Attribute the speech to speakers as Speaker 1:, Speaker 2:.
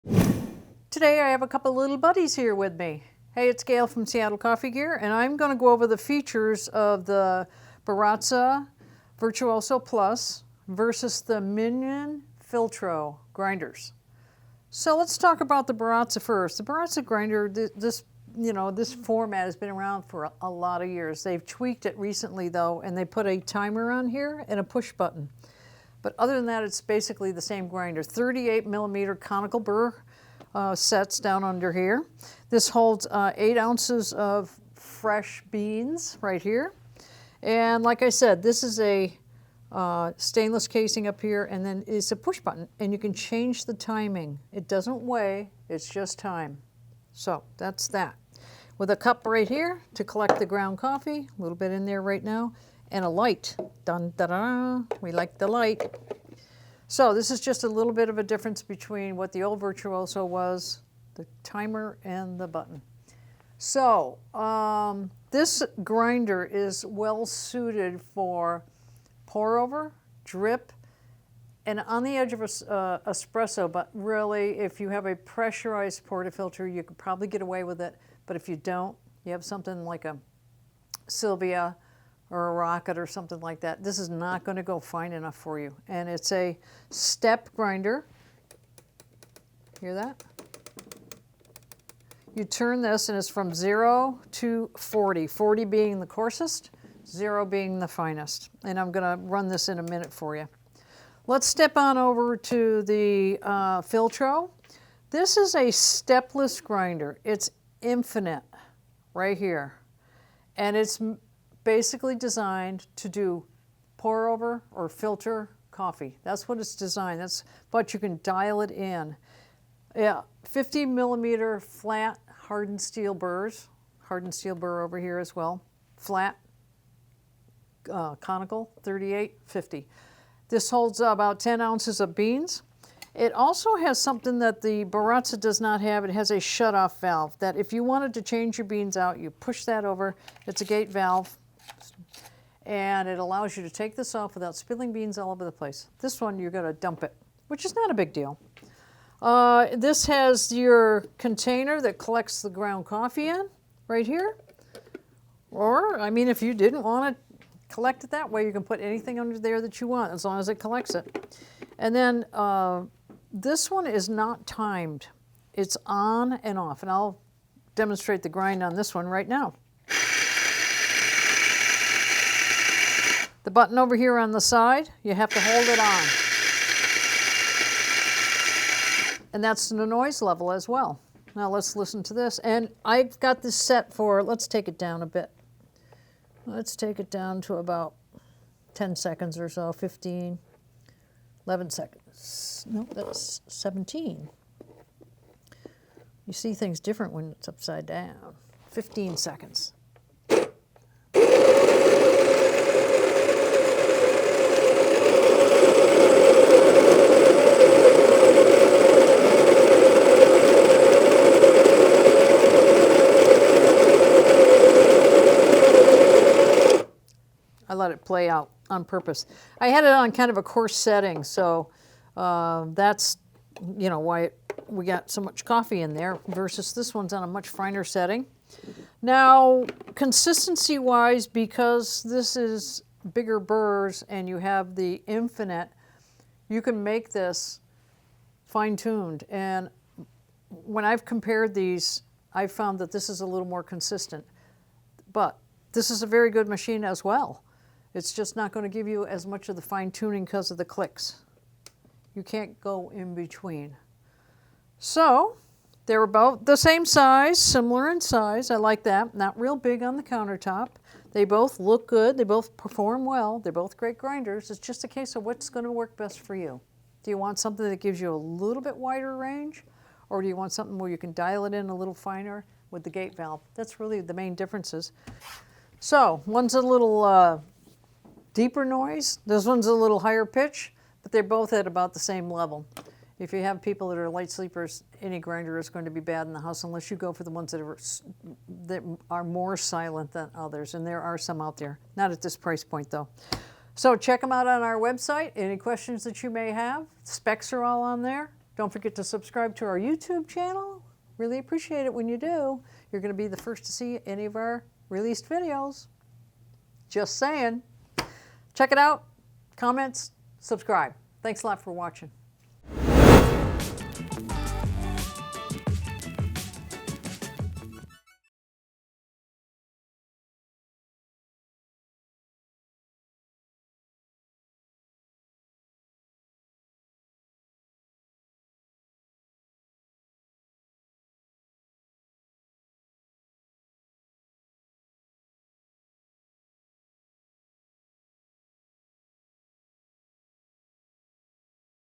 Speaker 1: Today I have a couple little buddies here with me. Hey, it's Gail from Seattle Coffee Gear, and I'm going to go over the features of the Baratza Virtuoso Plus versus the Minion Filtro grinders. So let's talk about the Baratza first. The Baratza grinder, this format has been around for a lot of years. They've tweaked it recently though, and they put a timer on here and a push button. But other than that, it's basically the same grinder. 38 millimeter conical burr sets down under here. This holds 8 ounces of fresh beans right here. And like I said, this is a stainless casing up here, and then it's a push button, and you can change the timing. It doesn't weigh, it's just time. So that's that. With a cup right here to collect the ground coffee, a little bit in there right now, and a light. Dun, da, da, we like the light. So this is just a little bit of a difference between what the old Virtuoso was, the timer and the button. So this grinder is well suited for pour over, drip, and on the edge of a espresso, but really if you have a pressurized portafilter, you could probably get away with it. But if you don't, you have something like a Sylvia or a Rocket or something like that, this is not going to go fine enough for you. And it's a step grinder. Hear that? You turn this and it's from 0 to 40, 40 being the coarsest, 0 being the finest. And I'm going to run this in a minute for you. Let's step on over to the Filtro. This is a stepless grinder. It's infinite right here. And it's basically designed to do pour over or filter coffee. That's what it's designed. But you can dial it in. Yeah, 50 millimeter flat hardened steel burrs. Hardened steel burr over here as well. Flat, conical, 38, 50. This holds about 10 ounces of beans. It also has something that the Baratza does not have. It has a shut-off valve that if you wanted to change your beans out, you push that over. It's a gate valve. And it allows you to take this off without spilling beans all over the place. This one, you're going to dump it, which is not a big deal. This has your container that collects the ground coffee in, right here. Or, I mean, if you didn't want to collect it that way, you can put anything under there that you want, as long as it collects it. And then this one is not timed. It's on and off, and I'll demonstrate the grind on this one right now. The button over here on the side, you have to hold it on. And that's the noise level as well. Now let's listen to this. And I've got this set for, let's take it down a bit. Let's take it down to about 10 seconds or so, 15, 11 seconds. No, that's 17. You see things different when it's upside down. 15 seconds. I let it play out on purpose. I had it on kind of a coarse setting, so that's why we got so much coffee in there versus this one's on a much finer setting. Now, consistency-wise, because this is bigger burrs and you have the infinite, you can make this fine-tuned. And when I've compared these, I've found that this is a little more consistent. But this is a very good machine as well. It's just not going to give you as much of the fine-tuning because of the clicks. You can't go in between. So they're about the same size, similar in size. I like that. Not real big on the countertop. They both look good. They both perform well. They're both great grinders. It's just a case of what's going to work best for you. Do you want something that gives you a little bit wider range? Or do you want something where you can dial it in a little finer with the gate valve? That's really the main differences. So one's a little deeper noise. This one's a little higher pitch, but they're both at about the same level. If you have people that are light sleepers, any grinder is going to be bad in the house unless you go for the ones that are more silent than others, and there are some out there. Not at this price point, though. So check them out on our website. Any questions that you may have, specs are all on there. Don't forget to subscribe to our YouTube channel. Really appreciate it when you do. You're going to be the first to see any of our released videos. Just saying. Check it out. Comments, subscribe. Thanks a lot for watching.